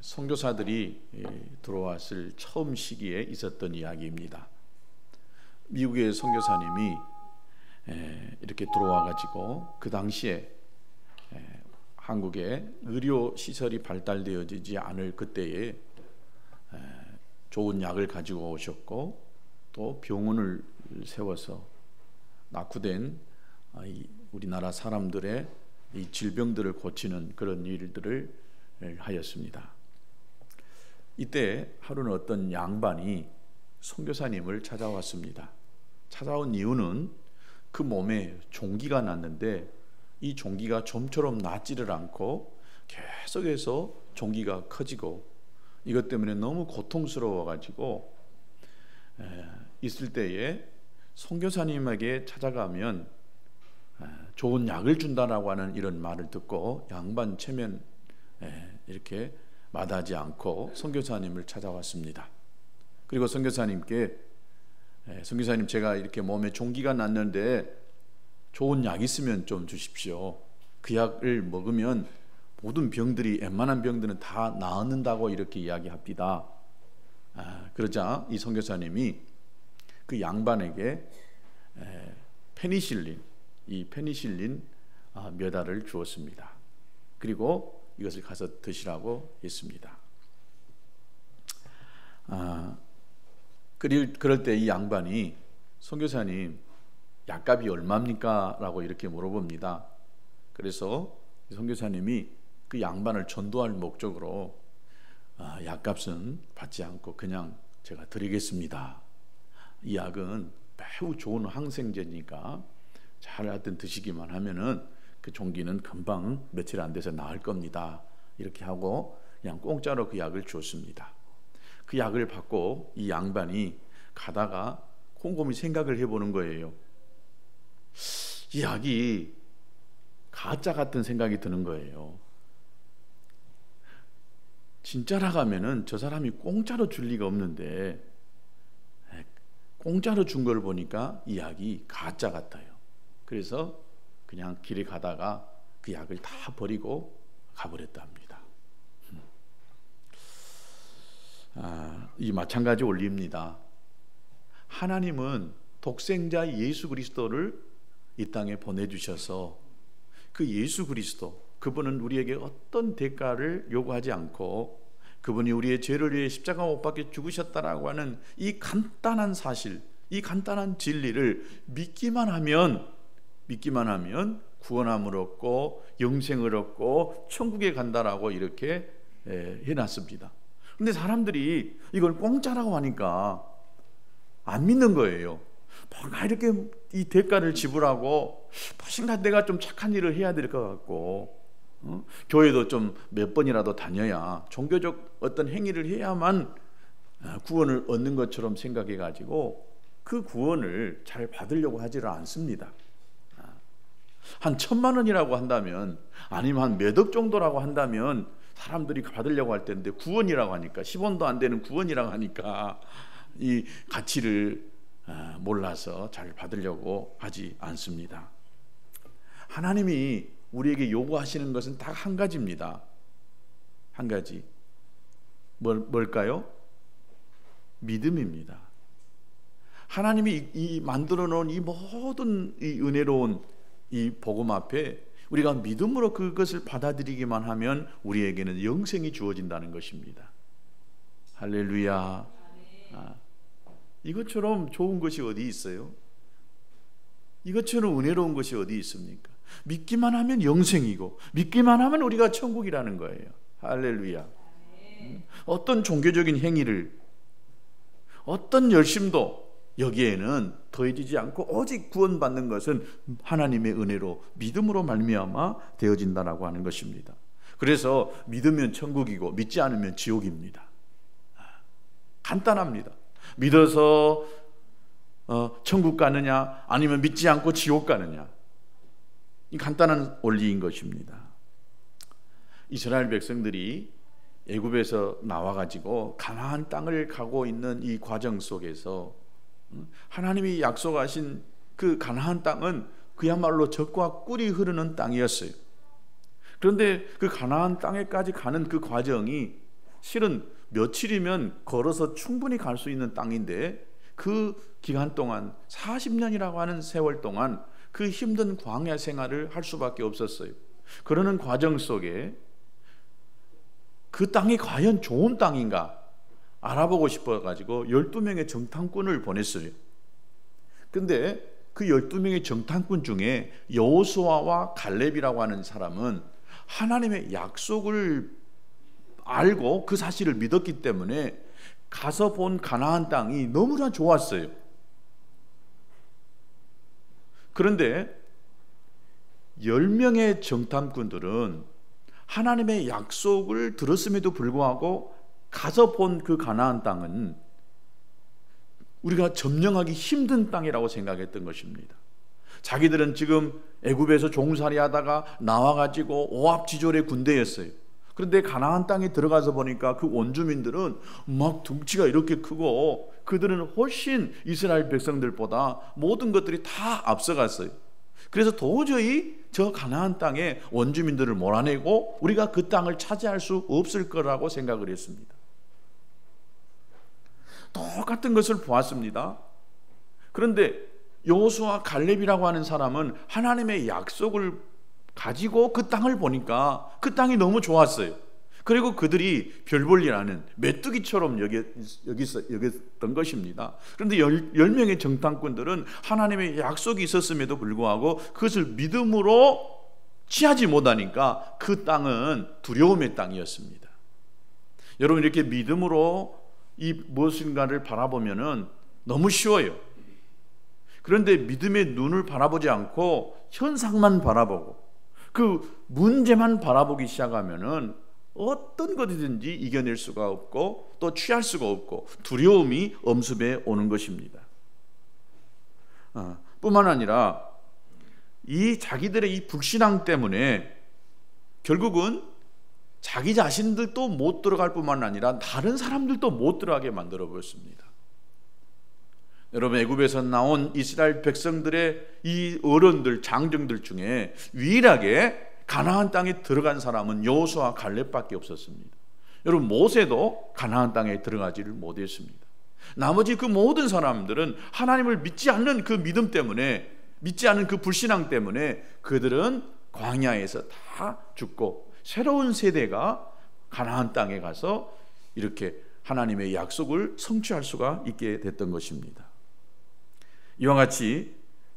선교사들이 들어왔을 처음 시기에 있었던 이야기입니다. 미국의 선교사님이 이렇게 들어와 가지고 그 당시에 한국에 의료 시설이 발달되어지지 않을 그때에 좋은 약을 가지고 오셨고, 또 병원을 세워서 낙후된 우리나라 사람들의 이 질병들을 고치는 그런 일들을 하였습니다. 이때 하루는 어떤 양반이 선교사님을 찾아왔습니다. 찾아온 이유는 그 몸에 종기가 났는데 이 종기가 좀처럼 낫지를 않고 계속해서 종기가 커지고, 이것 때문에 너무 고통스러워 가지고 있을 때에 선교사님에게 찾아가면 좋은 약을 준다라고 하는 이런 말을 듣고 양반 체면 이렇게 마다하지 않고 선교사님을 찾아왔습니다. 그리고 선교사님께 선교사님, 제가 이렇게 몸에 종기가 났는데 좋은 약 있으면 좀 주십시오. 그 약을 먹으면 모든 병들이, 웬만한 병들은 다 나았는다고 이렇게 이야기합니다. 그러자 이 선교사님이 그 양반에게 페니실린 몇 알을 주었습니다. 그리고 이것을 가서 드시라고 했습니다. 그럴 때 이 양반이 선교사님, 약값이 얼마입니까? 라고 이렇게 물어봅니다. 그래서 선교사님이 그 양반을 전도할 목적으로 약값은 받지 않고 그냥 제가 드리겠습니다. 이 약은 매우 좋은 항생제니까 잘 하여튼 드시기만 하면은 그 종기는 금방 며칠 안 돼서 나을 겁니다. 이렇게 하고 그냥 공짜로 그 약을 줬습니다. 그 약을 받고 이 양반이 가다가 곰곰이 생각을 해보는 거예요. 이 약이 가짜 같은 생각이 드는 거예요. 진짜라고 하면은 저 사람이 공짜로 줄 리가 없는데 공짜로 준 걸 보니까 이 약이 가짜 같아요. 그래서 그냥 길에 가다가 그 약을 다 버리고 가버렸답니다. 이 마찬가지 원리입니다. 하나님은 독생자 예수 그리스도를 이 땅에 보내주셔서 그 예수 그리스도, 그분은 우리에게 어떤 대가를 요구하지 않고 그분이 우리의 죄를 위해 십자가 못 박혀 죽으셨다라고 하는 이 간단한 사실, 이 간단한 진리를 믿기만 하면 구원함을 얻고 영생을 얻고 천국에 간다라고 이렇게 해놨습니다. 근데 사람들이 이걸 공짜라고 하니까 안 믿는 거예요. 뭔가 이렇게 이 대가를 지불하고 무엇인가 내가 좀 착한 일을 해야 될 것 같고, 교회도 좀 몇 번이라도 다녀야, 종교적 어떤 행위를 해야만 구원을 얻는 것처럼 생각해 가지고 그 구원을 잘 받으려고 하지를 않습니다. 한 1,000만 원이라고 한다면, 아니면 한 몇 억 정도라고 한다면 사람들이 받으려고 할 텐데, 구원이라고 하니까, 10원도 안 되는 구원이라고 하니까 이 가치를 몰라서 잘 받으려고 하지 않습니다. 하나님이 우리에게 요구하시는 것은 딱 한 가지입니다. 한 가지. 뭘까요? 믿음입니다. 하나님이 이 만들어 놓은 이 모든 이 은혜로운 이 복음 앞에 우리가 믿음으로 그것을 받아들이기만 하면 우리에게는 영생이 주어진다는 것입니다. 할렐루야. 이것처럼 좋은 것이 어디 있어요? 이것처럼 은혜로운 것이 어디 있습니까? 믿기만 하면 영생이고, 믿기만 하면 우리가 천국이라는 거예요. 할렐루야. 어떤 종교적인 행위를, 어떤 열심도 여기에는 더해지지 않고 오직 구원받는 것은 하나님의 은혜로 믿음으로 말미암아 되어진다라고 하는 것입니다. 그래서 믿으면 천국이고 믿지 않으면 지옥입니다. 간단합니다. 믿어서 천국 가느냐, 아니면 믿지 않고 지옥 가느냐, 이 간단한 원리인 것입니다. 이스라엘 백성들이 애굽에서 나와가지고 가나안 땅을 가고 있는 이 과정 속에서 하나님이 약속하신 그 가나안 땅은 그야말로 젖과 꿀이 흐르는 땅이었어요. 그런데 그 가나안 땅에까지 가는 그 과정이 실은 며칠이면 걸어서 충분히 갈 수 있는 땅인데 그 기간 동안 40년이라고 하는 세월 동안 그 힘든 광야 생활을 할 수밖에 없었어요. 그러는 과정 속에 그 땅이 과연 좋은 땅인가 알아보고 싶어가지고 12명의 정탐꾼을 보냈어요. 근데 그 12명의 정탐꾼 중에 여호수아와 갈렙이라고 하는 사람은 하나님의 약속을 알고 그 사실을 믿었기 때문에 가서 본 가나안 땅이 너무나 좋았어요. 그런데 10명의 정탐꾼들은 하나님의 약속을 들었음에도 불구하고 가서 본 그 가나안 땅은 우리가 점령하기 힘든 땅이라고 생각했던 것입니다. 자기들은 지금 애굽에서 종살이하다가 나와가지고 오합지졸의 군대였어요. 그런데 가나안 땅에 들어가서 보니까 그 원주민들은 막 덩치가 이렇게 크고 그들은 훨씬 이스라엘 백성들보다 모든 것들이 다 앞서갔어요. 그래서 도저히 저 가나안 땅에 원주민들을 몰아내고 우리가 그 땅을 차지할 수 없을 거라고 생각을 했습니다. 똑같은 것을 보았습니다. 그런데 여호수아 갈렙이라고 하는 사람은 하나님의 약속을 가지고 그 땅을 보니까 그 땅이 너무 좋았어요. 그리고 그들이 별 볼 일 아는 메뚜기처럼 여겼던 것입니다. 그런데 10명의 정탐꾼들은 하나님의 약속이 있었음에도 불구하고 그것을 믿음으로 취하지 못하니까 그 땅은 두려움의 땅이었습니다. 여러분, 이렇게 믿음으로 이 무엇인가를 바라보면은 너무 쉬워요. 그런데 믿음의 눈을 바라보지 않고 현상만 바라보고 그 문제만 바라보기 시작하면은 어떤 것이든지 이겨낼 수가 없고 또 취할 수가 없고 두려움이 엄습해 오는 것입니다. 뿐만 아니라 이 자기들의 이 불신앙 때문에 결국은 자기 자신들도 못 들어갈 뿐만 아니라 다른 사람들도 못 들어가게 만들어 버렸습니다. 여러분, 애굽에서 나온 이스라엘 백성들의 이 어른들, 장정들 중에 유일하게 가나안 땅에 들어간 사람은 여호수아 갈렙밖에 없었습니다. 여러분, 모세도 가나안 땅에 들어가지를 못했습니다. 나머지 그 모든 사람들은 하나님을 믿지 않는 그 믿음 때문에, 믿지 않은 그 불신앙 때문에 그들은 광야에서 다 죽고 새로운 세대가 가나안 땅에 가서 이렇게 하나님의 약속을 성취할 수가 있게 됐던 것입니다. 이와 같이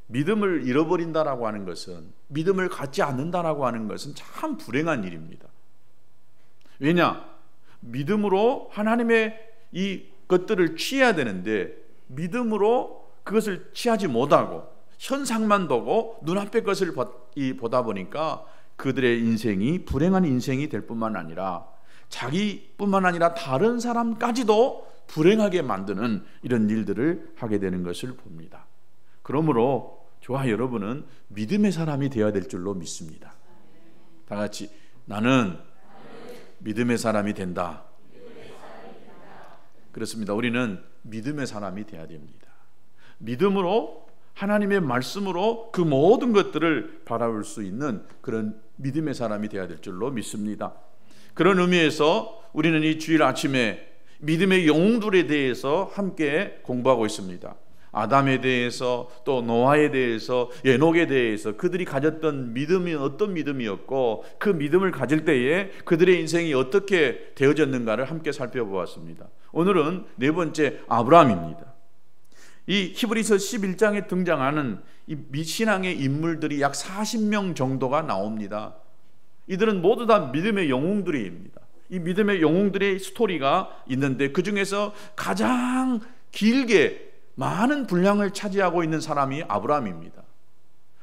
믿음을 잃어버린다라고 하는 것은, 믿음을 갖지 않는다라고 하는 것은 참 불행한 일입니다. 왜냐? 믿음으로 하나님의 이 것들을 취해야 되는데 믿음으로 그것을 취하지 못하고 현상만 보고 눈앞의 것을 보다 보니까 그들의 인생이 불행한 인생이 될 뿐만 아니라 자기뿐만 아니라 다른 사람까지도 불행하게 만드는 이런 일들을 하게 되는 것을 봅니다. 그러므로 저와 여러분은 믿음의 사람이 되어야 될 줄로 믿습니다. 다 같이 나는 믿음의 사람이 된다. 그렇습니다. 우리는 믿음의 사람이 되어야 됩니다. 믿음으로 하나님의 말씀으로 그 모든 것들을 바라볼 수 있는 그런 믿음의 사람이 되어야 될 줄로 믿습니다. 그런 의미에서 우리는 이 주일 아침에 믿음의 영웅들에 대해서 함께 공부하고 있습니다. 아담에 대해서, 또 노아에 대해서, 에녹에 대해서 그들이 가졌던 믿음이 어떤 믿음이었고 그 믿음을 가질 때에 그들의 인생이 어떻게 되어졌는가를 함께 살펴보았습니다. 오늘은 네 번째 아브라함입니다. 이 히브리서 11장에 등장하는 이 신앙의 인물들이 약 40명 정도가 나옵니다. 이들은 모두 다 믿음의 영웅들입니다. 이 믿음의 영웅들의 스토리가 있는데 그 중에서 가장 길게 많은 분량을 차지하고 있는 사람이 아브라함입니다.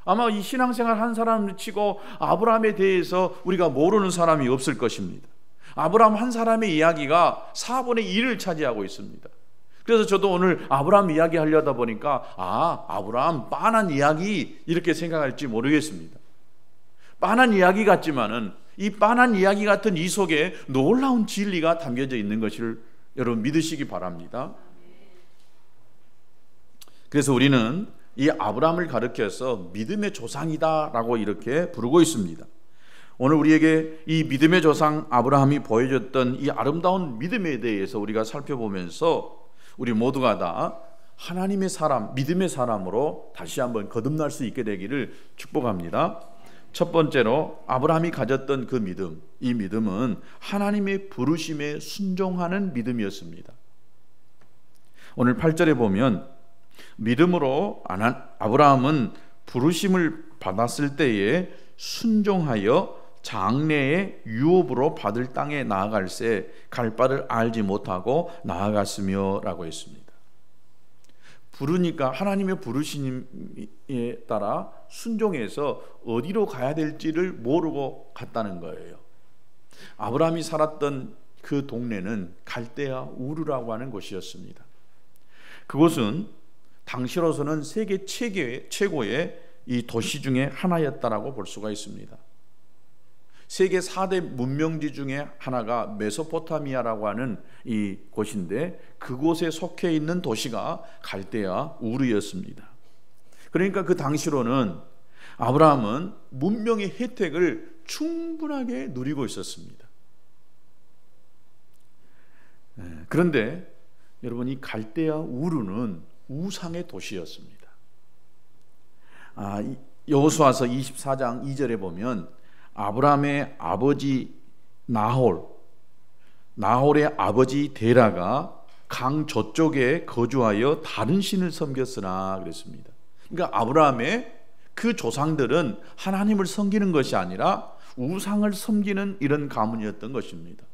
아마 이 신앙생활 한 사람을 치고 아브라함에 대해서 우리가 모르는 사람이 없을 것입니다. 아브라함 한 사람의 이야기가 4분의 1을 차지하고 있습니다. 그래서 저도 오늘 아브라함 이야기 하려다 보니까 아브라함 빤한 이야기 이렇게 생각할지 모르겠습니다. 빤한 이야기 같지만은 이 빤한 이야기 같은 이 속에 놀라운 진리가 담겨져 있는 것을 여러분 믿으시기 바랍니다. 그래서 우리는 이 아브라함을 가리켜서 믿음의 조상이다라고 이렇게 부르고 있습니다. 오늘 우리에게 이 믿음의 조상 아브라함이 보여줬던 이 아름다운 믿음에 대해서 우리가 살펴보면서 우리 모두가 다 하나님의 사람, 믿음의 사람으로 다시 한번 거듭날 수 있게 되기를 축복합니다. 첫 번째로 아브라함이 가졌던 그 믿음, 이 믿음은 하나님의 부르심에 순종하는 믿음이었습니다. 오늘 8절에 보면 믿음으로 아브라함은 부르심을 받았을 때에 순종하여 장래의 유업으로 받을 땅에 나아갈새 갈 바를 알지 못하고 나아갔으며 라고 했습니다. 부르니까 하나님의 부르심에 따라 순종해서 어디로 가야 될지를 모르고 갔다는 거예요. 아브라함이 살았던 그 동네는 갈대아 우르라고 하는 곳이었습니다. 그곳은 당시로서는 세계 최고의 이 도시 중에 하나였다라고 볼 수가 있습니다. 세계 4대 문명지 중에 하나가 메소포타미아라고 하는 이 곳인데 그곳에 속해 있는 도시가 갈대아 우르였습니다. 그러니까 그 당시로는 아브라함은 문명의 혜택을 충분하게 누리고 있었습니다. 그런데 여러분, 이 갈대아 우르는 우상의 도시였습니다. 여호수아서 24장 2절에 보면 아브라함의 아버지 나홀의 아버지 데라가 강 저쪽에 거주하여 다른 신을 섬겼으나 그랬습니다. 그러니까 아브라함의 그 조상들은 하나님을 섬기는 것이 아니라 우상을 섬기는 이런 가문이었던 것입니다.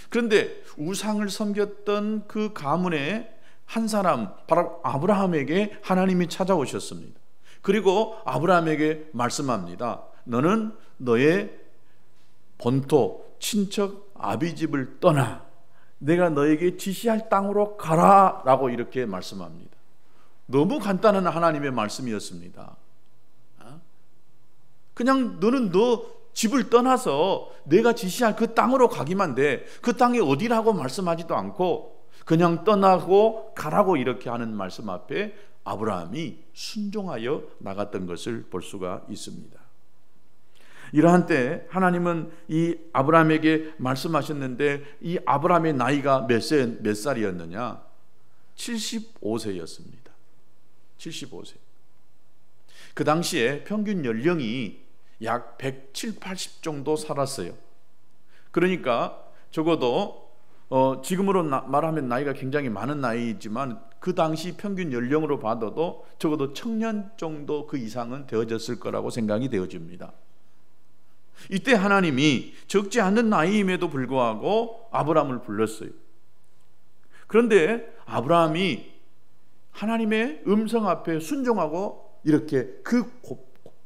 그런데 우상을 섬겼던 그 가문의 한 사람, 바로 아브라함에게 하나님이 찾아오셨습니다. 그리고 아브라함에게 말씀합니다. 너는 너의 본토, 친척, 아비집을 떠나 내가 너에게 지시할 땅으로 가라 라고 이렇게 말씀합니다. 너무 간단한 하나님의 말씀이었습니다. 그냥 너는 너 집을 떠나서 내가 지시할 그 땅으로 가기만 돼. 그 땅이 어디라고 말씀하지도 않고 그냥 떠나고 가라고 이렇게 하는 말씀 앞에 아브라함이 순종하여 나갔던 것을 볼 수가 있습니다. 이러한 때 하나님은 이 아브라함에게 말씀하셨는데 이 아브라함의 나이가 몇 살이었느냐? 75세였습니다. 75세. 그 당시에 평균 연령이 약 170, 80 정도 살았어요. 그러니까 적어도 지금으로 말하면 나이가 굉장히 많은 나이이지만 그 당시 평균 연령으로 봐도 적어도 청년 정도 그 이상은 되어졌을 거라고 생각이 되어집니다. 이때 하나님이 적지 않은 나이임에도 불구하고 아브라함을 불렀어요. 그런데 아브라함이 하나님의 음성 앞에 순종하고 이렇게 그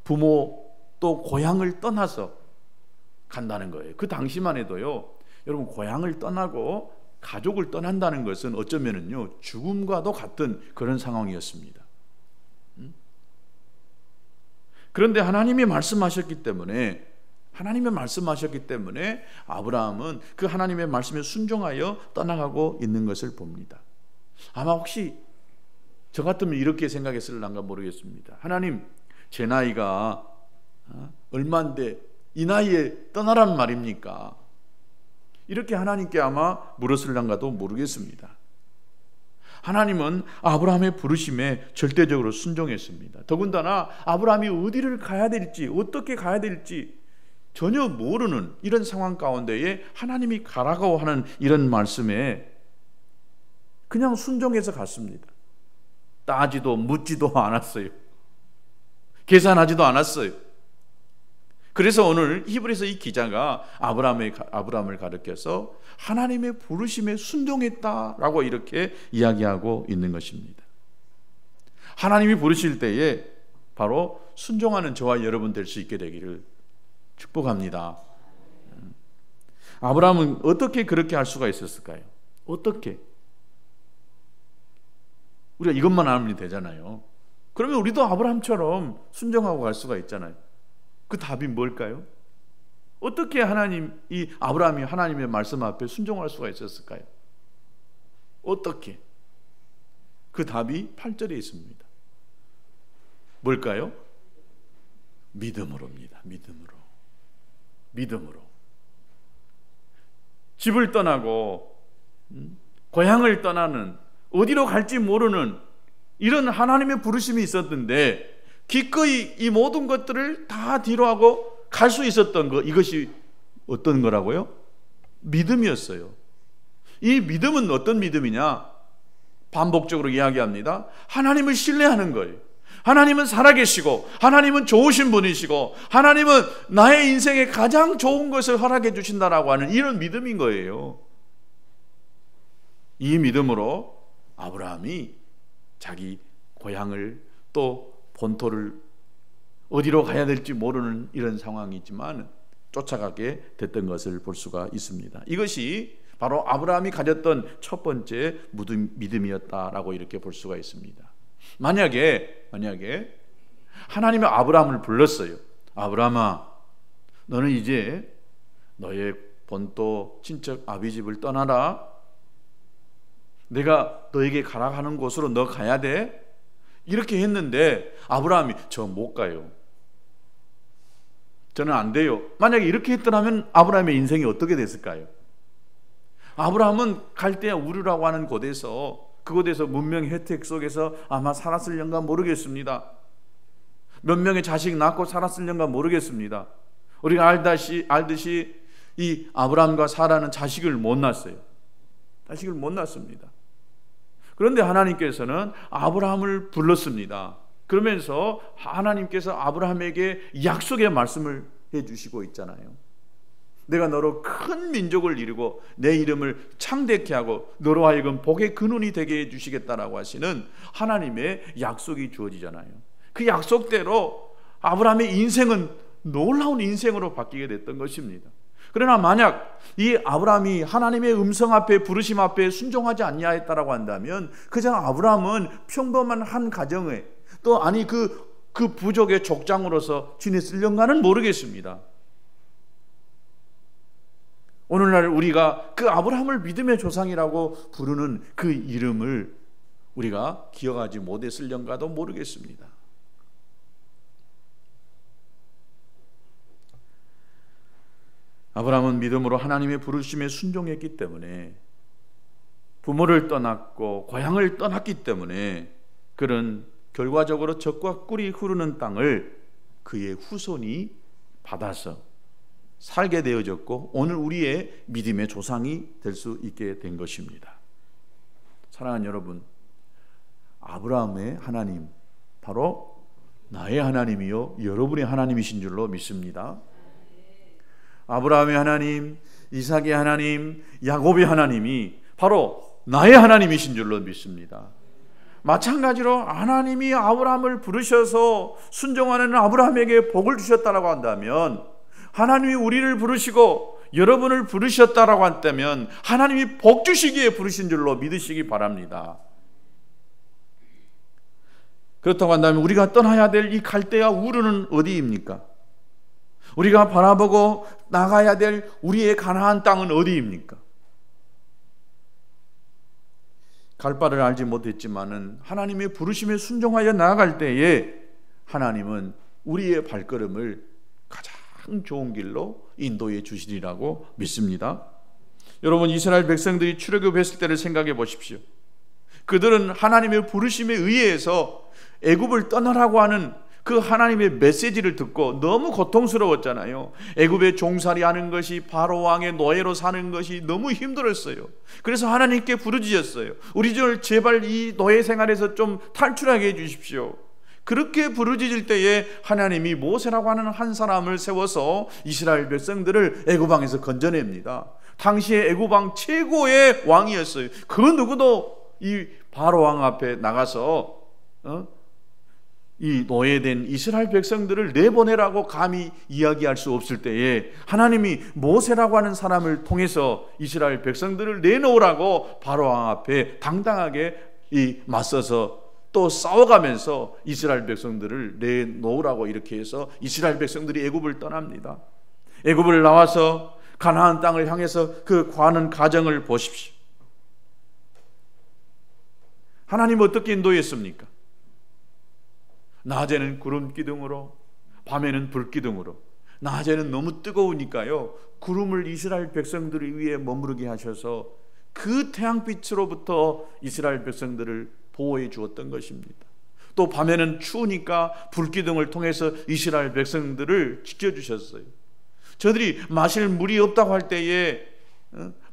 부모 또 고향을 떠나서 간다는 거예요. 그 당시만 해도요, 여러분, 고향을 떠나고 가족을 떠난다는 것은 어쩌면은요 죽음과도 같은 그런 상황이었습니다. 그런데 하나님이 말씀하셨기 때문에 아브라함은 그 하나님의 말씀에 순종하여 떠나가고 있는 것을 봅니다. 아마 혹시 저 같으면 이렇게 생각했을란가 모르겠습니다. 하나님, 제 나이가 얼마인데 이 나이에 떠나란 말입니까? 이렇게 하나님께 아마 물었을란가도 모르겠습니다. 하나님은 아브라함의 부르심에 절대적으로 순종했습니다. 더군다나 아브라함이 어디를 가야 될지, 어떻게 가야 될지 전혀 모르는 이런 상황 가운데에 하나님이 가라고 하는 이런 말씀에 그냥 순종해서 갔습니다. 따지도 묻지도 않았어요. 계산하지도 않았어요. 그래서 오늘 히브리서 이 기자가 아브라함을 가르쳐서 하나님의 부르심에 순종했다라고 이렇게 이야기하고 있는 것입니다. 하나님이 부르실 때에 바로 순종하는 저와 여러분 될 수 있게 되기를 축복합니다. 아브라함은 어떻게 그렇게 할 수가 있었을까요? 어떻게? 우리가 이것만 알면 되잖아요. 그러면 우리도 아브라함처럼 순종하고 갈 수가 있잖아요. 그 답이 뭘까요? 어떻게 아브라함이 하나님의 말씀 앞에 순종할 수가 있었을까요? 어떻게? 그 답이 8절에 있습니다. 뭘까요? 믿음으로입니다. 믿음으로. 믿음으로 집을 떠나고 고향을 떠나는, 어디로 갈지 모르는 이런 하나님의 부르심이 있었는데 기꺼이 이 모든 것들을 다 뒤로하고 갈 수 있었던 것, 이것이 어떤 거라고요? 믿음이었어요. 이 믿음은 어떤 믿음이냐? 반복적으로 이야기합니다. 하나님을 신뢰하는 거예요. 하나님은 살아계시고 하나님은 좋으신 분이시고 하나님은 나의 인생에 가장 좋은 것을 허락해 주신다라고 하는 이런 믿음인 거예요. 이 믿음으로 아브라함이 자기 고향을 또 본토를 어디로 가야 될지 모르는 이런 상황이지만 쫓아가게 됐던 것을 볼 수가 있습니다. 이것이 바로 아브라함이 가졌던 첫 번째 믿음이었다라고 이렇게 볼 수가 있습니다. 만약에 하나님이 아브라함을 불렀어요. 아브라함아, 너는 이제 너의 본토 친척 아비 집을 떠나라. 내가 너에게 가라 하는 곳으로 너 가야 돼. 이렇게 했는데 아브라함이 저 못 가요. 저는 안 돼요. 만약에 이렇게 했더라면 아브라함의 인생이 어떻게 됐을까요? 아브라함은 갈대아 우르라고 하는 곳에서, 그곳에서 문명 혜택 속에서 아마 살았을런가 모르겠습니다. 몇 명의 자식 낳고 살았을런가 모르겠습니다. 우리가 알듯이 이 아브라함과 사라는 자식을 못 낳았어요. 자식을 못 낳습니다. 그런데 하나님께서는 아브라함을 불렀습니다. 그러면서 하나님께서 아브라함에게 약속의 말씀을 해주시고 있잖아요. 내가 너로 큰 민족을 이루고 내 이름을 창대케 하고 너로 하여금 복의 근원이 되게 해주시겠다라고 하시는 하나님의 약속이 주어지잖아요. 그 약속대로 아브라함의 인생은 놀라운 인생으로 바뀌게 됐던 것입니다. 그러나 만약 이 아브라함이 하나님의 음성 앞에, 부르심 앞에 순종하지 아니하였다라고 한다면 그저 아브라함은 평범한 한 가정에, 또 아니 그 부족의 족장으로서 지냈을런가는 모르겠습니다. 오늘날 우리가 그 아브라함을 믿음의 조상이라고 부르는 그 이름을 우리가 기억하지 못했을런가도 모르겠습니다. 아브라함은 믿음으로 하나님의 부르심에 순종했기 때문에, 부모를 떠났고 고향을 떠났기 때문에 그는 결과적으로 젖과 꿀이 흐르는 땅을 그의 후손이 받아서 살게 되어졌고 오늘 우리의 믿음의 조상이 될 수 있게 된 것입니다. 사랑하는 여러분, 아브라함의 하나님, 바로 나의 하나님이요 여러분의 하나님이신 줄로 믿습니다. 아브라함의 하나님, 이삭의 하나님, 야곱의 하나님이 바로 나의 하나님이신 줄로 믿습니다. 마찬가지로 하나님이 아브라함을 부르셔서 순종하는 아브라함에게 복을 주셨다라고 한다면, 하나님이 우리를 부르시고 여러분을 부르셨다라고 한다면 하나님이 복 주시기에 부르신 줄로 믿으시기 바랍니다. 그렇다고 한다면 우리가 떠나야 될 이 갈대아 우르는 어디입니까? 우리가 바라보고 나가야 될 우리의 가나안 땅은 어디입니까? 갈 바를 알지 못했지만은 하나님의 부르심에 순종하여 나아갈 때에 하나님은 우리의 발걸음을 가장 좋은 길로 인도해 주시리라고 믿습니다. 여러분, 이스라엘 백성들이 출애굽했을 때를 생각해 보십시오. 그들은 하나님의 부르심에 의해서 애굽을 떠나라고 하는 그 하나님의 메시지를 듣고 너무 고통스러웠잖아요. 애굽에 종살이하는 것이, 바로 왕의 노예로 사는 것이 너무 힘들었어요. 그래서 하나님께 부르짖었어요. 우리 제발 이 노예 생활에서 좀 탈출하게 해주십시오. 그렇게 부르짖을 때에 하나님이 모세라고 하는 한 사람을 세워서 이스라엘 백성들을 애굽 왕에서 건져냅니다. 당시에 애굽 왕 최고의 왕이었어요. 그 누구도 이 바로 왕 앞에 나가서 이 노예된 이스라엘 백성들을 내보내라고 감히 이야기할 수 없을 때에 하나님이 모세라고 하는 사람을 통해서 이스라엘 백성들을 내놓으라고 바로 왕 앞에 당당하게 맞서서 또 싸워가면서 이스라엘 백성들을 내놓으라고 이렇게 해서 이스라엘 백성들이 애굽을 떠납니다. 애굽을 나와서 가나안 땅을 향해서 그 가는 과정을 보십시오. 하나님 어떻게 인도했습니까? 낮에는 구름 기둥으로, 밤에는 불 기둥으로, 낮에는 너무 뜨거우니까요, 구름을 이스라엘 백성들을 위해 머무르게 하셔서 그 태양빛으로부터 이스라엘 백성들을 보호해 주었던 것입니다. 또 밤에는 추우니까 불기둥을 통해서 이스라엘 백성들을 지켜주셨어요. 저들이 마실 물이 없다고 할 때에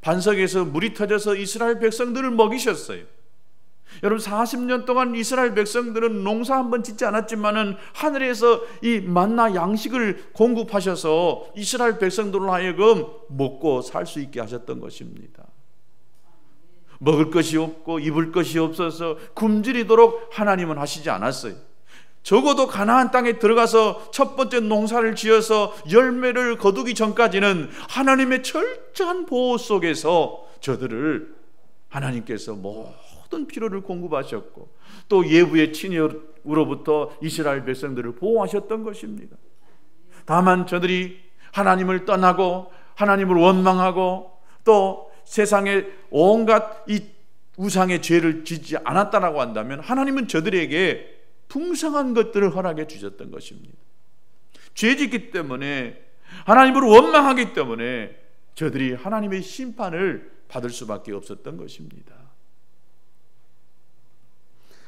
반석에서 물이 터져서 이스라엘 백성들을 먹이셨어요. 여러분, 40년 동안 이스라엘 백성들은 농사 한번 짓지 않았지만은 하늘에서 이 만나 양식을 공급하셔서 이스라엘 백성들로 하여금 먹고 살 수 있게 하셨던 것입니다. 먹을 것이 없고 입을 것이 없어서 굶주리도록 하나님은 하시지 않았어요. 적어도 가나안 땅에 들어가서 첫 번째 농사를 지어서 열매를 거두기 전까지는 하나님의 철저한 보호 속에서 저들을 하나님께서 모든 필요를 공급하셨고, 또 예부의 친역으로부터 이스라엘 백성들을 보호하셨던 것입니다. 다만 저들이 하나님을 떠나고 하나님을 원망하고 또 세상에 온갖 이 우상의 죄를 짓지 않았다라고 한다면 하나님은 저들에게 풍성한 것들을 허락해 주셨던 것입니다. 죄 짓기 때문에, 하나님을 원망하기 때문에 저들이 하나님의 심판을 받을 수밖에 없었던 것입니다.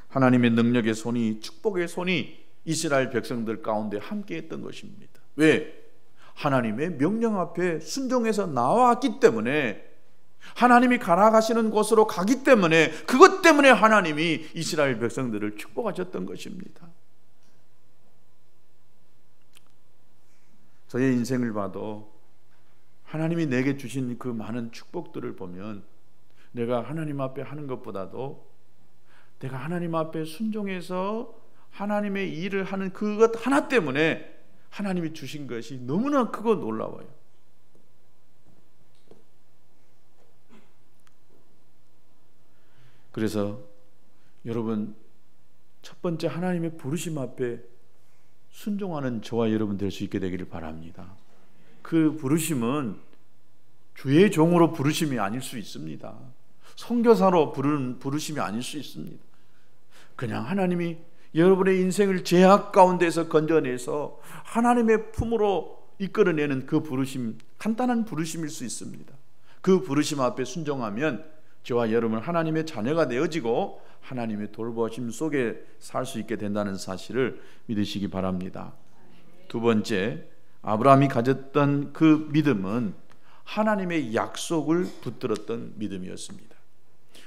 하나님의 능력의 손이, 축복의 손이 이스라엘 백성들 가운데 함께 했던 것입니다. 왜? 하나님의 명령 앞에 순종해서 나왔기 때문에, 하나님이 가라 가시는 곳으로 가기 때문에, 그것 때문에 하나님이 이스라엘 백성들을 축복하셨던 것입니다. 저의 인생을 봐도 하나님이 내게 주신 그 많은 축복들을 보면 내가 하나님 앞에 하는 것보다도 내가 하나님 앞에 순종해서 하나님의 일을 하는 그것 하나 때문에 하나님이 주신 것이 너무나 크고 놀라워요. 그래서 여러분, 첫 번째 하나님의 부르심 앞에 순종하는 저와 여러분 될 수 있게 되기를 바랍니다. 그 부르심은 주의 종으로 부르심이 아닐 수 있습니다. 선교사로 부르는 부르심이 아닐 수 있습니다. 그냥 하나님이 여러분의 인생을 죄악 가운데서 건져내서 하나님의 품으로 이끌어내는 그 부르심, 간단한 부르심일 수 있습니다. 그 부르심 앞에 순종하면 저와 여러분은 하나님의 자녀가 되어지고 하나님의 돌보심 속에 살 수 있게 된다는 사실을 믿으시기 바랍니다. 두 번째, 아브라함이 가졌던 그 믿음은 하나님의 약속을 붙들었던 믿음이었습니다.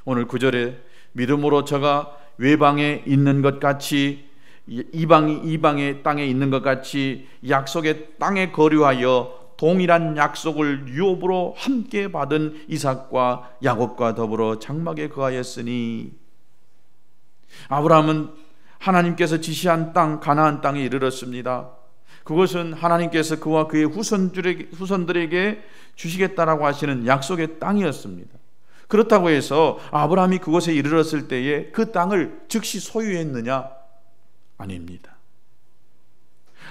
오늘 9절에 믿음으로 저가 외방에 있는 것 같이, 이방의 땅에 있는 것 같이 약속의 땅에 거류하여 동일한 약속을 유업으로 함께 받은 이삭과 야곱과 더불어 장막에 거하였으니, 아브라함은 하나님께서 지시한 땅 가나안 땅에 이르렀습니다. 그것은 하나님께서 그와 그의 후손들에게 주시겠다라고 하시는 약속의 땅이었습니다. 그렇다고 해서 아브라함이 그곳에 이르렀을 때에 그 땅을 즉시 소유했느냐? 아닙니다.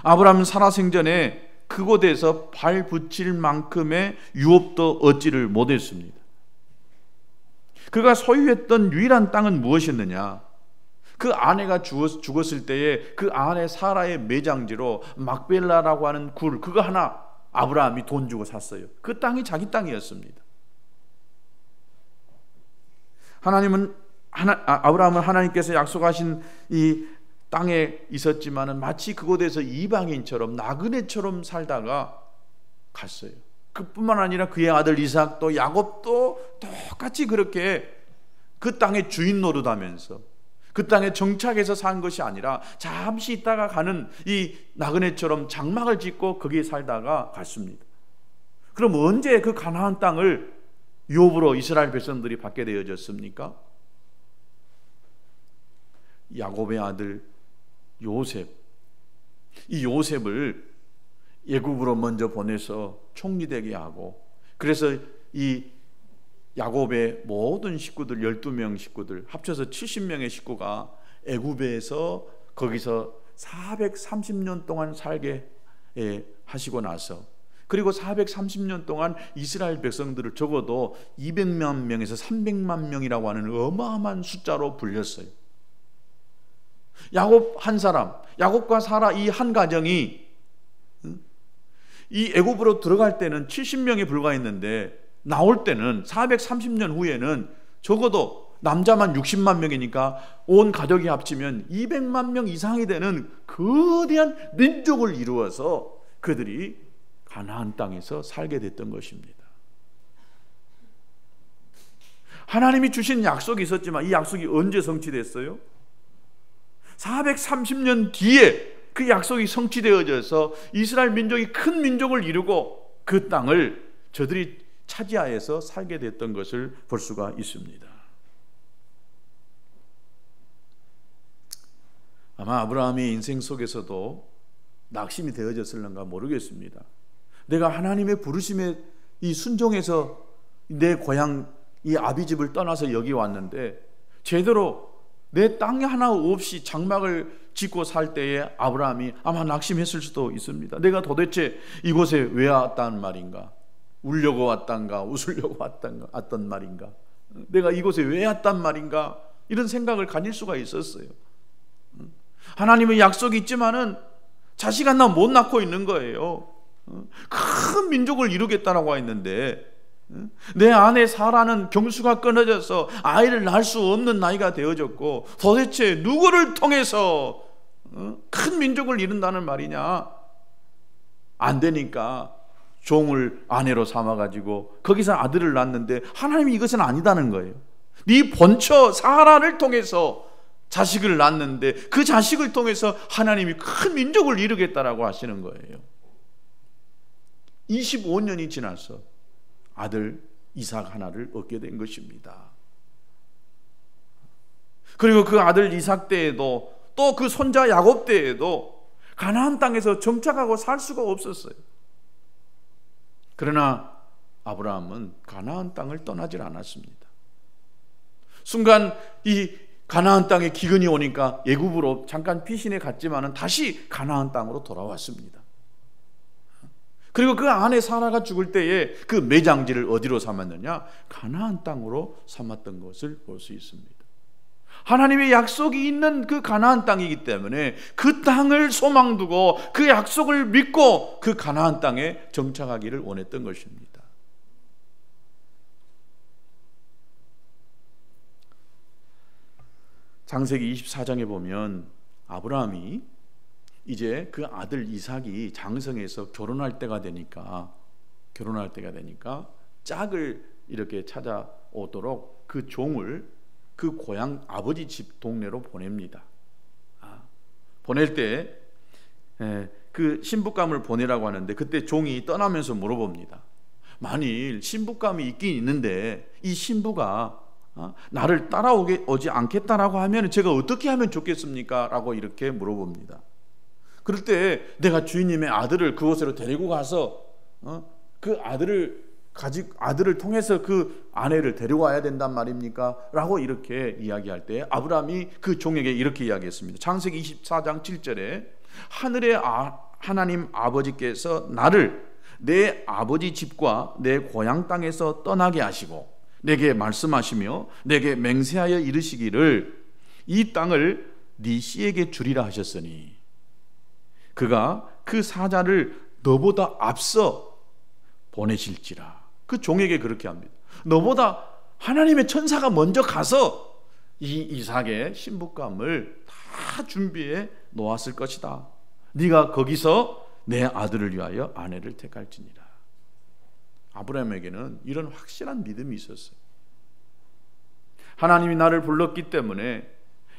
아브라함은 살아생전에 그곳에서 발 붙일 만큼의 유업도 얻지를 못했습니다. 그가 소유했던 유일한 땅은 무엇이었느냐? 그 아내가 죽었을 때에 그 아내 사라의 매장지로 막벨라라고 하는 굴, 그거 하나 아브라함이 돈 주고 샀어요. 그 땅이 자기 땅이었습니다. 아브라함은 하나님께서 약속하신 이 땅에 있었지만은 마치 그곳에서 이방인처럼 나그네처럼 살다가 갔어요. 그뿐만 아니라 그의 아들 이삭도 야곱도 똑같이 그렇게 그 땅의 주인 노릇하면서 그 땅에 정착해서 산 것이 아니라 잠시 있다가 가는 이 나그네처럼 장막을 짓고 거기에 살다가 갔습니다. 그럼 언제 그 가나안 땅을 유업으로 이스라엘 백성들이 받게 되어졌습니까? 야곱의 아들 요셉, 이 요셉을 애굽으로 먼저 보내서 총리되게 하고, 그래서 이 야곱의 모든 식구들 12명 식구들 합쳐서 70명의 식구가 애굽에서 거기서 430년 동안 살게 하시고 나서, 그리고 430년 동안 이스라엘 백성들을 적어도 200만 명에서 300만 명이라고 하는 어마어마한 숫자로 불렸어요. 야곱 한 사람, 야곱과 사라 이 한 가정이 이 애굽으로 들어갈 때는 70명에 불과했는데 나올 때는 430년 후에는 적어도 남자만 60만 명이니까 온 가족이 합치면 200만 명 이상이 되는 거대한 민족을 이루어서 그들이 가나안 땅에서 살게 됐던 것입니다. 하나님이 주신 약속이 있었지만 이 약속이 언제 성취됐어요? 430년 뒤에 그 약속이 성취되어져서 이스라엘 민족이 큰 민족을 이루고 그 땅을 저들이 차지하여서 살게 됐던 것을 볼 수가 있습니다. 아마 아브라함의 인생 속에서도 낙심이 되어졌을런가 모르겠습니다. 내가 하나님의 부르심에 이 순종해서 내 고향 이 아비집을 떠나서 여기 왔는데 제대로 내 땅 하나 없이 장막을 짓고 살 때에 아브라함이 아마 낙심했을 수도 있습니다. 내가 도대체 이곳에 왜 왔단 말인가? 울려고 왔단가? 웃으려고 왔단 말인가? 내가 이곳에 왜 왔단 말인가? 이런 생각을 가질 수가 있었어요. 하나님의 약속이 있지만은 자식 하나 못 낳고 있는 거예요. 큰 민족을 이루겠다라고 했는데 내 아내 사라는 경수가 끊어져서 아이를 낳을 수 없는 나이가 되어졌고 도대체 누구를 통해서 큰 민족을 이룬다는 말이냐? 안 되니까 종을 아내로 삼아가지고 거기서 아들을 낳았는데 하나님이 이것은 아니다는 거예요. 네 본처 사라를 통해서 자식을 낳았는데 그 자식을 통해서 하나님이 큰 민족을 이루겠다라고 하시는 거예요. 25년이 지나서 아들 이삭 하나를 얻게 된 것입니다. 그리고 그 아들 이삭 때에도 또 그 손자 야곱 때에도 가나안 땅에서 정착하고 살 수가 없었어요. 그러나 아브라함은 가나안 땅을 떠나질 않았습니다. 순간 이 가나안 땅에 기근이 오니까 애굽으로 잠깐 피신해 갔지만은 다시 가나안 땅으로 돌아왔습니다. 그리고 그 아내 사라가 죽을 때에 그 매장지를 어디로 삼았느냐? 가나안 땅으로 삼았던 것을 볼 수 있습니다. 하나님의 약속이 있는 그 가나안 땅이기 때문에 그 땅을 소망 두고 그 약속을 믿고 그 가나안 땅에 정착하기를 원했던 것입니다. 창세기 24장에 보면 아브라함이 이제 그 아들 이삭이 장성해서 결혼할 때가 되니까 짝을 이렇게 찾아오도록 그 종을 그 고향 아버지 집 동네로 보냅니다. 보낼 때 그 신부감을 보내라고 하는데 그때 종이 떠나면서 물어봅니다. 만일 신부감이 있긴 있는데 이 신부가 나를 따라오지 않겠다라고 하면 제가 어떻게 하면 좋겠습니까? 라고 이렇게 물어봅니다. 그럴 때 내가 주인님의 아들을 그곳으로 데리고 가서 그 아들을 통해서 그 아내를 데려와야 된단 말입니까? 라고 이렇게 이야기할 때 아브라함이 그 종에게 이렇게 이야기했습니다. 창세기 24장 7절에 하늘의 하나님 아버지께서 나를 내 아버지 집과 내 고향 땅에서 떠나게 하시고 내게 말씀하시며 내게 맹세하여 이르시기를 이 땅을 네 씨에게 주리라 하셨으니 그가 그 사자를 너보다 앞서 보내실지라. 그 종에게 그렇게 합니다. 너보다 하나님의 천사가 먼저 가서 이 이삭의 신부감을 다 준비해 놓았을 것이다. 네가 거기서 내 아들을 위하여 아내를 택할지니라. 아브라함에게는 이런 확실한 믿음이 있었어요. 하나님이 나를 불렀기 때문에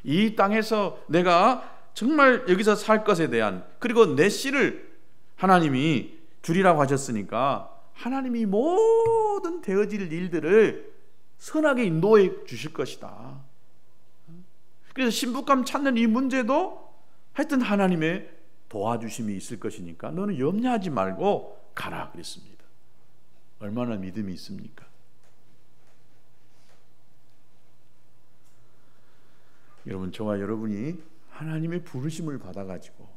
이 땅에서 내가 정말 여기서 살 것에 대한, 그리고 내 씨를 하나님이 주리라고 하셨으니까 하나님이 모든 되어질 일들을 선하게 인도해 주실 것이다. 그래서 신부감 찾는 이 문제도 하여튼 하나님의 도와주심이 있을 것이니까 너는 염려하지 말고 가라 그랬습니다. 얼마나 믿음이 있습니까? 여러분, 저와 여러분이 하나님의 부르심을 받아가지고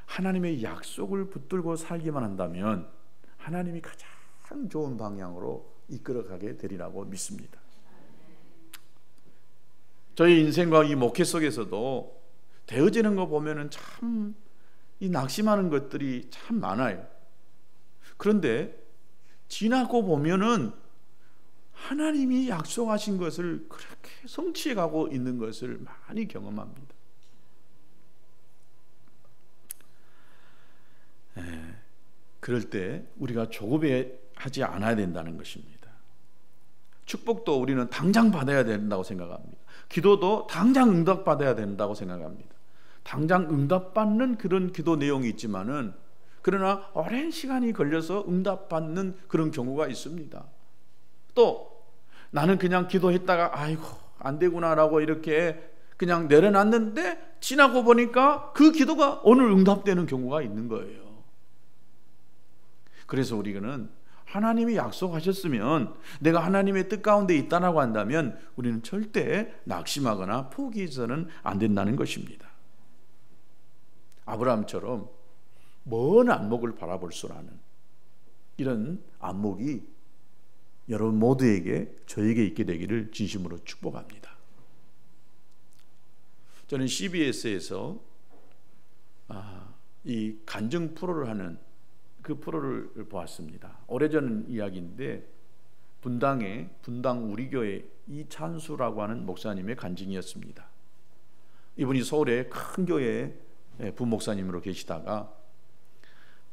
하나님의 약속을 붙들고 살기만 한다면 하나님이 가장 좋은 방향으로 이끌어가게 되리라고 믿습니다. 저희 인생과 이 목회 속에서도 되어지는 거 보면은 참 이 낙심하는 것들이 참 많아요. 그런데 지나고 보면은 하나님이 약속하신 것을 그렇게 성취해 가고 있는 것을 많이 경험합니다. 그럴 때 우리가 조급해하지 않아야 된다는 것입니다. 축복도 우리는 당장 받아야 된다고 생각합니다. 기도도 당장 응답받아야 된다고 생각합니다. 당장 응답받는 그런 기도 내용이 있지만은 그러나 오랜 시간이 걸려서 응답받는 그런 경우가 있습니다. 또 나는 그냥 기도했다가 아이고 안 되구나라고 이렇게 그냥 내려놨는데 지나고 보니까 그 기도가 오늘 응답되는 경우가 있는 거예요. 그래서 우리는 하나님이 약속하셨으면 내가 하나님의 뜻 가운데 있다라고 한다면 우리는 절대 낙심하거나 포기해서는 안 된다는 것입니다. 아브라함처럼 먼 안목을 바라볼 줄 아는 이런 안목이 여러분 모두에게 저에게 있게 되기를 진심으로 축복합니다. 저는 CBS에서 이 간증 프로를 하는 그 프로를 보았습니다. 오래전 이야기인데 분당 우리 교회 이찬수라고 하는 목사님의 간증이었습니다. 이분이 서울의 큰 교회에 부목사님으로 계시다가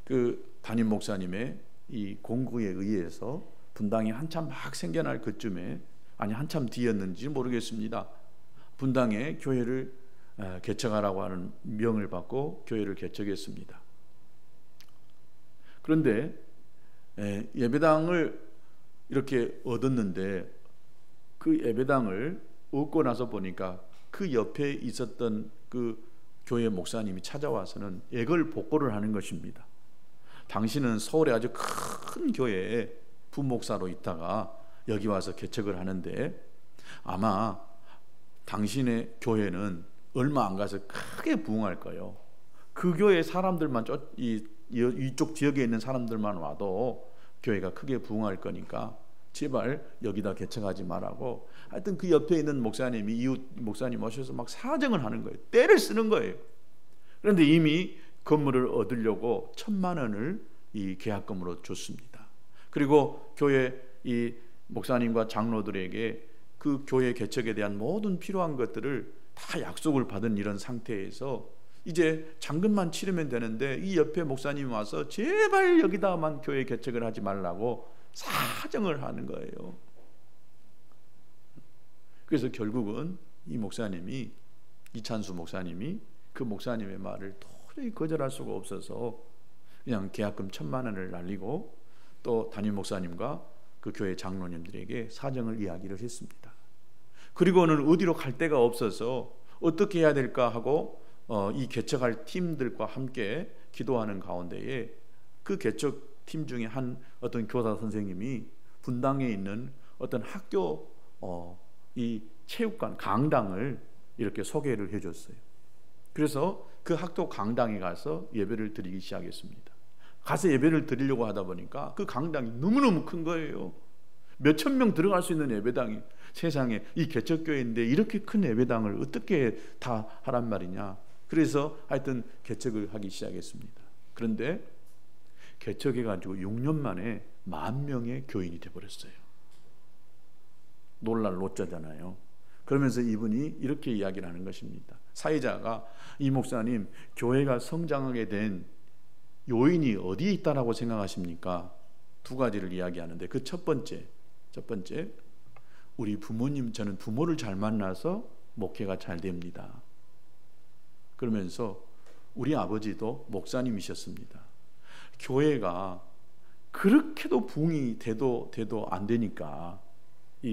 그 담임 목사님의 이 공구에 의해서 분당이 한참 막 생겨날 그쯤에 한참 뒤였는지 모르겠습니다. 분당에 교회를 개척하라고 하는 명을 받고 교회를 개척했습니다. 그런데 예배당을 이렇게 얻었는데 그 예배당을 얻고 나서 보니까 그 옆에 있었던 그 교회 목사님이 찾아와서는 애걸복걸을 하는 것입니다. 당신은 서울에 아주 큰 교회에 부목사로 있다가 여기 와서 개척을 하는데 아마 당신의 교회는 얼마 안 가서 크게 부흥할 거예요. 그 교회 사람들만 이쪽 지역에 있는 사람들만 와도 교회가 크게 부흥할 거니까 제발 여기다 개척하지 말라고. 하여튼 그 옆에 있는 목사님이 이웃 목사님 오셔서 막 사정을 하는 거예요. 떼를 쓰는 거예요. 그런데 이미 건물을 얻으려고 1,000만 원을 이 계약금으로 줬습니다. 그리고 교회 이 목사님과 장로들에게 그 교회 개척에 대한 모든 필요한 것들을 다 약속을 받은 이런 상태에서 이제 잔금만 치르면 되는데 이 옆에 목사님이 와서 제발 여기다만 교회 개척을 하지 말라고 사정을 하는 거예요. 그래서 결국은 이 목사님이 이찬수 목사님이 그 목사님의 말을 도저히 거절할 수가 없어서 그냥 계약금 1,000만 원을 날리고 또 담임 목사님과 그 교회 장로님들에게 사정을 이야기를 했습니다. 그리고는 어디로 갈 데가 없어서 어떻게 해야 될까 하고 이 개척할 팀들과 함께 기도하는 가운데에 그 개척팀 중에 한 어떤 교사 선생님이 분당에 있는 어떤 학교 이 체육관 강당을 이렇게 소개를 해줬어요. 그래서 그 학교 강당에 가서 예배를 드리기 시작했습니다. 가서 예배를 드리려고 하다 보니까 그 강당이 너무너무 큰 거예요. 몇천 명 들어갈 수 있는 예배당이 세상에 이 개척교회인데 이렇게 큰 예배당을 어떻게 다 하란 말이냐. 그래서 하여튼 개척을 하기 시작했습니다. 그런데 개척해가지고 6년 만에 10,000명의 교인이 되어버렸어요. 놀랄 노자잖아요. 그러면서 이분이 이렇게 이야기를 하는 것입니다. 사회자가 이 목사님 교회가 성장하게 된 요인이 어디에 있다라고 생각하십니까? 2가지를 이야기하는데 그 첫 번째 우리 부모님 저는 부모를 잘 만나서 목회가 잘 됩니다. 그러면서 우리 아버지도 목사님이셨습니다. 교회가 그렇게도 부흥이 돼도 안 되니까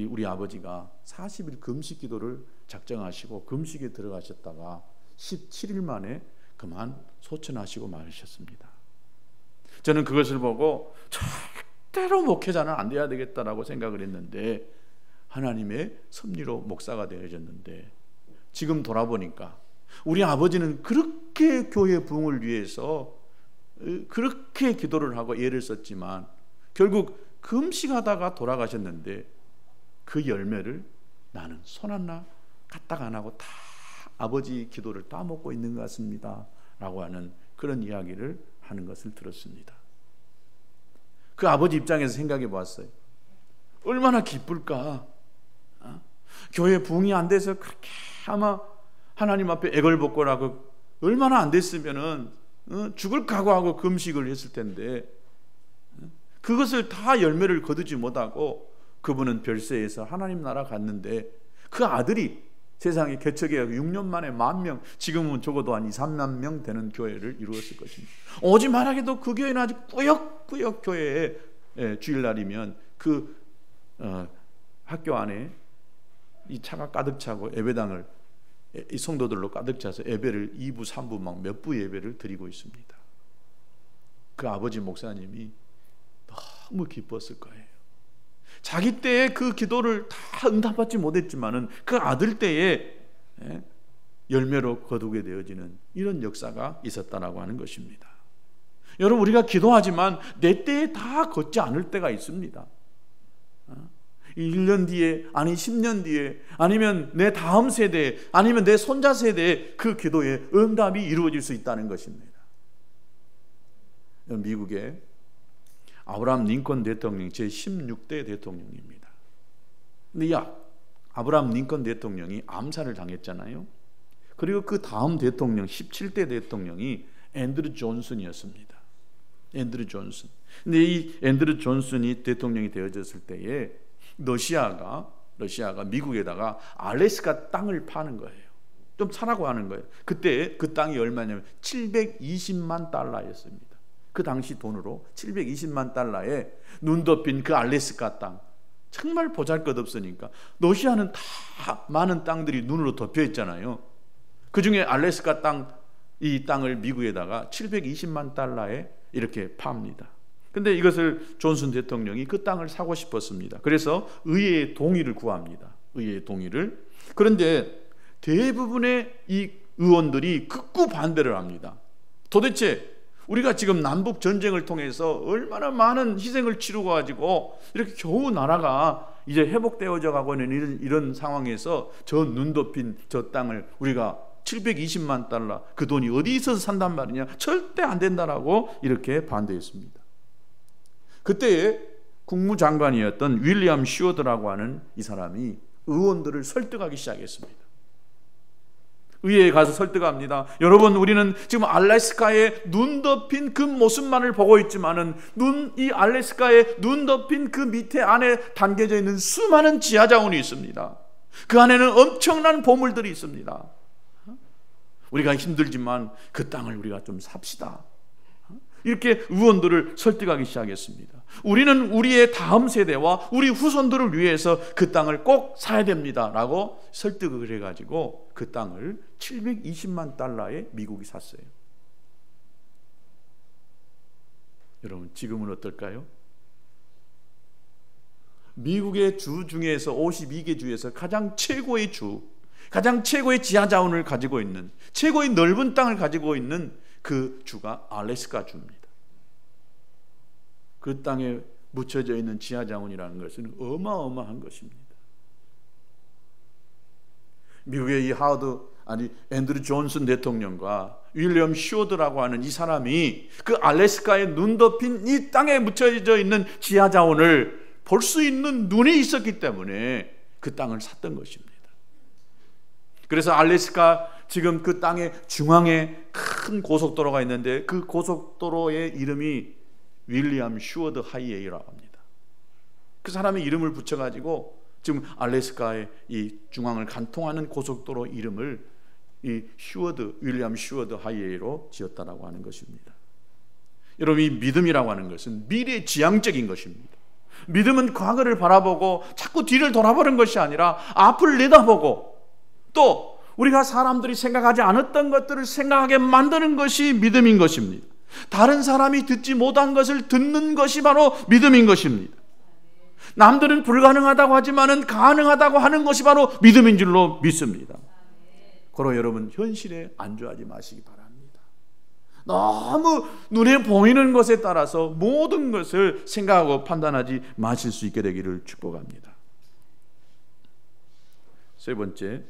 우리 아버지가 40일 금식 기도를 작정하시고 금식에 들어가셨다가 17일 만에 그만 소천하시고 말으셨습니다. 저는 그것을 보고 절대로 목회자는 안 돼야 되겠다라고 생각을 했는데 하나님의 섭리로 목사가 되어졌는데 지금 돌아보니까 우리 아버지는 그렇게 교회 부흥을 위해서 그렇게 기도를 하고 애를 썼지만 결국 금식하다가 돌아가셨는데 그 열매를 나는 손 하나 까딱 안 하고 다 아버지 기도를 따먹고 있는 것 같습니다 라고 하는 그런 이야기를 하는 것을 들었습니다. 그 아버지 입장에서 생각해 보았어요. 얼마나 기쁠까. 교회 부흥이 안 돼서 그렇게 아마 하나님 앞에 애걸복걸하고 얼마나 안 됐으면은 죽을 각오하고 금식을 했을 텐데 그것을 다 열매를 거두지 못하고 그분은 별세에서 하나님 나라 갔는데 그 아들이 세상에 개척해서 6년 만에 10,000명, 지금은 적어도 한 2, 3만 명 되는 교회를 이루었을 것입니다. 오지 말하게도 그 교회는 아주 꾸역꾸역 교회에 주일날이면 그 학교 안에 이 차가 가득 차고 예배당을 이 성도들로 가득 차서 예배를 2부, 3부 막 몇 부 예배를 드리고 있습니다. 그 아버지 목사님이 너무 기뻤을 거예요. 자기 때에 그 기도를 다 응답받지 못했지만은 그 아들 때에 열매로 거두게 되어지는 이런 역사가 있었다라고 하는 것입니다. 여러분, 우리가 기도하지만 내 때에 다 걷지 않을 때가 있습니다. 1년 뒤에, 아니 10년 뒤에, 아니면 내 다음 세대에, 아니면 내 손자 세대에 그 기도에 응답이 이루어질 수 있다는 것입니다. 미국의 아브라함 링컨 대통령 제16대 대통령입니다. 근데 이 아브라함 링컨 대통령이 암살을 당했잖아요. 그리고 그 다음 대통령 17대 대통령이 앤드루 존슨이었습니다. 앤드루 존슨. 근데 이 앤드루 존슨이 대통령이 되어졌을 때에 러시아가 미국에다가 알래스카 땅을 파는 거예요. 좀 사라고 하는 거예요. 그때 그 땅이 얼마냐면 720만 달러였습니다. 그 당시 돈으로 720만 달러에 눈 덮인 그 알래스카 땅, 정말 보잘것없으니까 러시아는 다 많은 땅들이 눈으로 덮여 있잖아요. 그 중에 알래스카 땅, 이 땅을 미국에다가 720만 달러에 이렇게 팝니다. 근데 이것을 존슨 대통령이 그 땅을 사고 싶었습니다. 그래서 의회의 동의를 구합니다. 의회의 동의를. 그런데 대부분의 이 의원들이 극구 반대를 합니다. 도대체 우리가 지금 남북 전쟁을 통해서 얼마나 많은 희생을 치르고 가지고 이렇게 겨우 나라가 이제 회복되어져 가고 있는 이런 상황에서 저 눈 덮인 저 땅을 우리가 720만 달러 그 돈이 어디 있어서 산단 말이냐, 절대 안 된다라고 이렇게 반대했습니다. 그때에 국무장관이었던 윌리엄 슈어드라고 하는 이 사람이 의원들을 설득하기 시작했습니다. 의회에 가서 설득합니다. 여러분, 우리는 지금 알래스카에 눈 덮인 그 모습만을 보고 있지만은 이 알래스카에 눈 덮인 그 밑에 안에 담겨져 있는 수많은 지하 자원이 있습니다. 그 안에는 엄청난 보물들이 있습니다. 우리가 힘들지만 그 땅을 우리가 좀 삽시다. 이렇게 의원들을 설득하기 시작했습니다. 우리는 우리의 다음 세대와 우리 후손들을 위해서 그 땅을 꼭 사야 됩니다 라고 설득을 해가지고 그 땅을 720만 달러에 미국이 샀어요. 여러분, 지금은 어떨까요? 미국의 주 중에서 52개 주에서 가장 최고의 주, 가장 최고의 지하자원을 가지고 있는, 최고의 넓은 땅을 가지고 있는 그 주가 알래스카 주입니다. 그 땅에 묻혀져 있는 지하자원이라는 것은 어마어마한 것입니다. 미국의 이 앤드루 존슨 대통령과 윌리엄 슈어드라고 하는 이 사람이 그 알래스카에 눈 덮인 이 땅에 묻혀져 있는 지하자원을 볼 수 있는 눈이 있었기 때문에 그 땅을 샀던 것입니다. 그래서 알래스카 지금 그 땅의 중앙에 큰 고속도로가 있는데 그 고속도로의 이름이 윌리엄 슈어드 하이웨이라고 합니다. 그 사람의 이름을 붙여가지고 지금 알래스카의 이 중앙을 관통하는 고속도로 이름을 이 윌리엄 슈어드 하이웨이로 지었다라고 하는 것입니다. 여러분, 이 믿음이라고 하는 것은 미래지향적인 것입니다. 믿음은 과거를 바라보고 자꾸 뒤를 돌아보는 것이 아니라 앞을 내다보고 또 우리가 사람들이 생각하지 않았던 것들을 생각하게 만드는 것이 믿음인 것입니다. 다른 사람이 듣지 못한 것을 듣는 것이 바로 믿음인 것입니다. 남들은 불가능하다고 하지만은 가능하다고 하는 것이 바로 믿음인 줄로 믿습니다. 그러나 여러분, 현실에 안주하지 마시기 바랍니다. 너무 눈에 보이는 것에 따라서 모든 것을 생각하고 판단하지 마실 수 있게 되기를 축복합니다. 세 번째,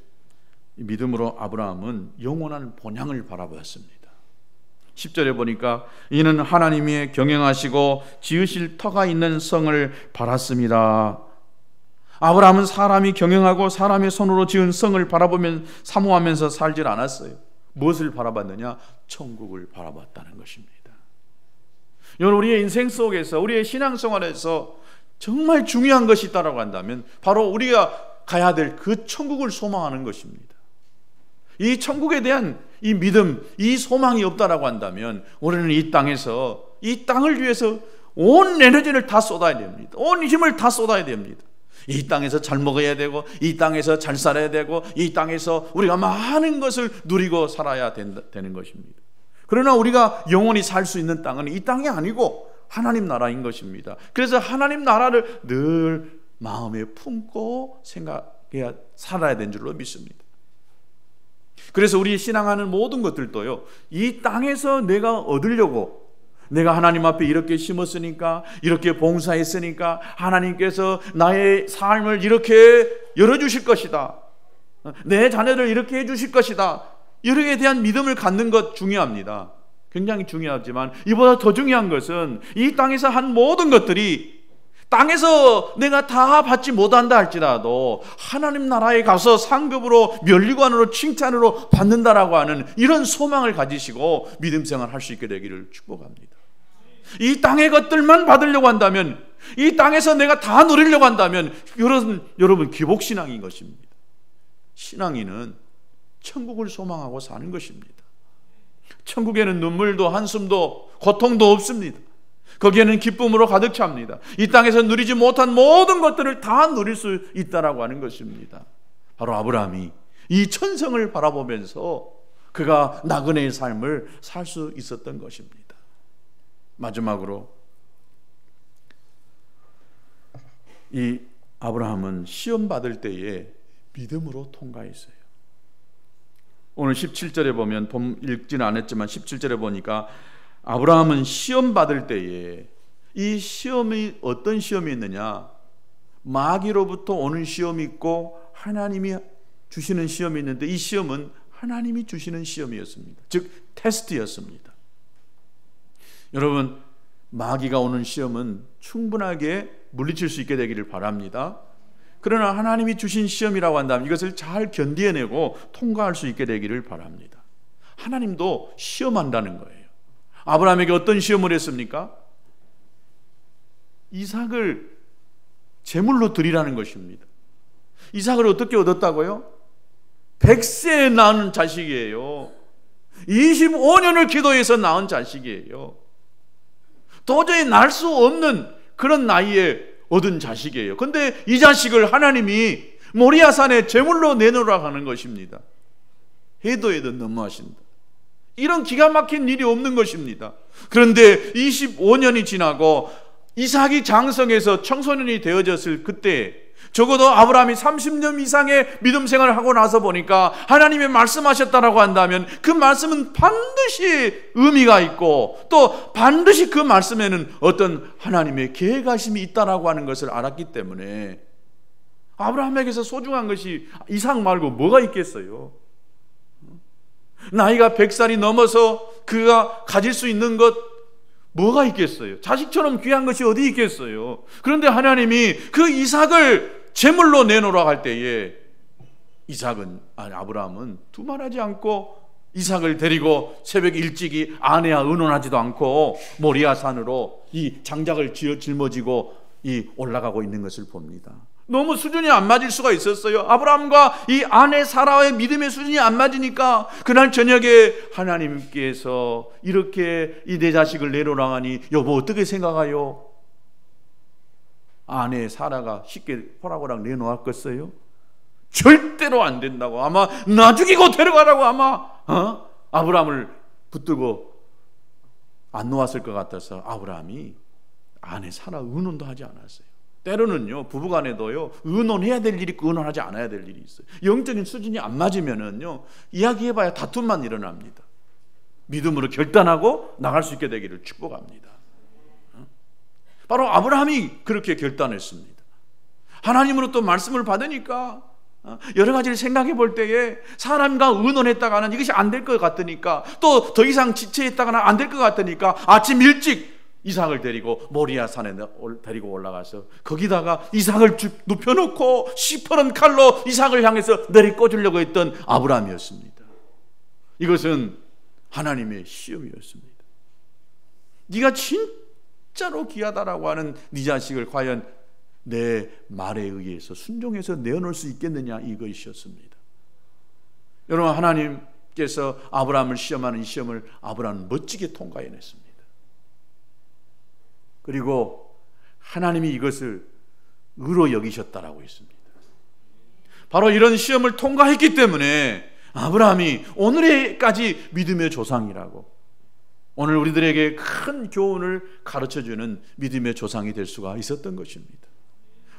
믿음으로 아브라함은 영원한 본향을 바라보았습니다. 10절에 보니까 이는 하나님이 경영하시고 지으실 터가 있는 성을 바랐습니다. 아브라함은 사람이 경영하고 사람의 손으로 지은 성을 바라보면 사모하면서 살질 않았어요. 무엇을 바라봤느냐? 천국을 바라봤다는 것입니다. 여러분, 우리의 인생 속에서, 우리의 신앙생활에서 정말 중요한 것이 있다고 한다면 바로 우리가 가야 될 그 천국을 소망하는 것입니다. 이 천국에 대한 이 믿음, 이 소망이 없다라고 한다면 우리는 이 땅에서, 이 땅을 위해서 온 에너지를 다 쏟아야 됩니다. 온 힘을 다 쏟아야 됩니다. 이 땅에서 잘 먹어야 되고, 이 땅에서 잘 살아야 되고, 이 땅에서 우리가 많은 것을 누리고 살아야 되는 것입니다. 그러나 우리가 영원히 살 수 있는 땅은 이 땅이 아니고 하나님 나라인 것입니다. 그래서 하나님 나라를 늘 마음에 품고 생각해야 살아야 되는 줄로 믿습니다. 그래서 우리 신앙하는 모든 것들도요, 이 땅에서 내가 얻으려고, 내가 하나님 앞에 이렇게 심었으니까, 이렇게 봉사했으니까 하나님께서 나의 삶을 이렇게 열어주실 것이다, 내 자녀를 이렇게 해주실 것이다, 이렇게 대한 믿음을 갖는 것 중요합니다. 굉장히 중요하지만 이보다 더 중요한 것은 이 땅에서 한 모든 것들이 땅에서 내가 다 받지 못한다 할지라도 하나님 나라에 가서 상급으로, 면류관으로, 칭찬으로 받는다라고 하는 이런 소망을 가지시고 믿음 생활 할 수 있게 되기를 축복합니다. 이 땅의 것들만 받으려고 한다면, 이 땅에서 내가 다 누리려고 한다면 여러분 기복신앙인 것입니다. 신앙인은 천국을 소망하고 사는 것입니다. 천국에는 눈물도 한숨도 고통도 없습니다. 거기에는 기쁨으로 가득 찹니다. 이 땅에서 누리지 못한 모든 것들을 다 누릴 수 있다라고 하는 것입니다. 바로 아브라함이 이 천성을 바라보면서 그가 나그네의 삶을 살 수 있었던 것입니다. 마지막으로 이 아브라함은 시험 받을 때에 믿음으로 통과했어요. 오늘 17절에 보면, 읽지는 않았지만 17절에 보니까 아브라함은 시험 받을 때에, 이 시험이 어떤 시험이 있느냐, 마귀로부터 오는 시험이 있고 하나님이 주시는 시험이 있는데, 이 시험은 하나님이 주시는 시험이었습니다. 즉 테스트였습니다. 여러분, 마귀가 오는 시험은 충분하게 물리칠 수 있게 되기를 바랍니다. 그러나 하나님이 주신 시험이라고 한다면 이것을 잘 견뎌내고 통과할 수 있게 되기를 바랍니다. 하나님도 시험한다는 거예요. 아브라함에게 어떤 시험을 했습니까? 이삭을 제물로 드리라는 것입니다. 이삭을 어떻게 얻었다고요? 100세에 낳은 자식이에요. 25년을 기도해서 낳은 자식이에요. 도저히 낳을 수 없는 그런 나이에 얻은 자식이에요. 그런데 이 자식을 하나님이 모리아산에 제물로 내놓으라고 하는 것입니다. 해도 너무하신다. 이런 기가 막힌 일이 없는 것입니다. 그런데 25년이 지나고 이삭이 장성해서 청소년이 되어졌을 그때, 적어도 아브라함이 30년 이상의 믿음 생활을 하고 나서 보니까 하나님이 말씀하셨다라고 한다면 그 말씀은 반드시 의미가 있고, 또 반드시 그 말씀에는 어떤 하나님의 계획하심이 있다라고 하는 것을 알았기 때문에 아브라함에게서 소중한 것이 이삭 말고 뭐가 있겠어요? 나이가 100살이 넘어서 그가 가질 수 있는 것 뭐가 있겠어요? 자식처럼 귀한 것이 어디 있겠어요? 그런데 하나님이 그 이삭을 제물로 내놓으라고 할 때에 아브라함은 두말하지 않고 이삭을 데리고 새벽 일찍이 아내와 의논하지도 않고 모리아산으로 이 장작을 짊어지고 올라가고 있는 것을 봅니다. 너무 수준이 안 맞을 수가 있었어요. 아브라함과 이 아내 사라의 믿음의 수준이 안 맞으니까 그날 저녁에 하나님께서 이렇게 이 내 자식을 내놓으라 하니 여보 어떻게 생각하요? 아내 사라가 쉽게 호락호락 내놓았겠어요? 절대로 안 된다고, 아마 나 죽이고 데려가라고 아마 아브라함을 붙들고 안 놓았을 것 같아서 아브라함이 아내 사라 의논도 하지 않았어요. 때로는요, 부부간에도요, 의논해야 될 일이 있고 의논하지 않아야 될 일이 있어요. 영적인 수준이 안 맞으면은요, 이야기해봐야 다툼만 일어납니다. 믿음으로 결단하고 나갈 수 있게 되기를 축복합니다. 바로 아브라함이 그렇게 결단했습니다. 하나님으로부터 말씀을 받으니까 여러 가지를 생각해 볼 때에 사람과 의논했다가는 이것이 안 될 것 같으니까, 또 더 이상 지체했다가는 안 될 것 같으니까 아침 일찍 이삭을 데리고 모리아 산에 데리고 올라가서 거기다가 이삭을 눕혀놓고 시퍼런 칼로 이삭을 향해서 내리꽂으려고 했던 아브라함이었습니다. 이것은 하나님의 시험이었습니다. 네가 진짜로 귀하다라고 하는 네 자식을 과연 내 말에 의해서 순종해서 내어놓을 수 있겠느냐, 이것이었습니다. 여러분, 하나님께서 아브라함을 시험하는 이 시험을 아브라함은 멋지게 통과해냈습니다. 그리고 하나님이 이것을 의로 여기셨다라고 했습니다. 바로 이런 시험을 통과했기 때문에 아브라함이 오늘까지 믿음의 조상이라고, 오늘 우리들에게 큰 교훈을 가르쳐주는 믿음의 조상이 될 수가 있었던 것입니다.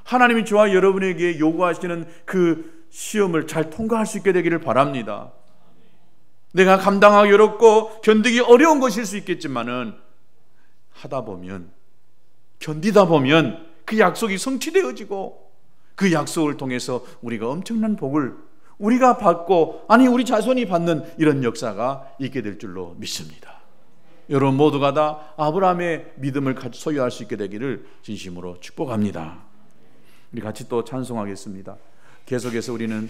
하나님이 저와 여러분에게 요구하시는 그 시험을 잘 통과할 수 있게 되기를 바랍니다. 내가 감당하기 어렵고 견디기 어려운 것일 수 있겠지만은 하다 보면, 견디다 보면 그 약속이 성취되어지고 그 약속을 통해서 우리가 엄청난 복을 우리가 받고, 아니 우리 자손이 받는 이런 역사가 있게 될 줄로 믿습니다. 여러분 모두가 다 아브라함의 믿음을 소유할 수 있게 되기를 진심으로 축복합니다. 우리 같이 또 찬송하겠습니다. 계속해서 우리는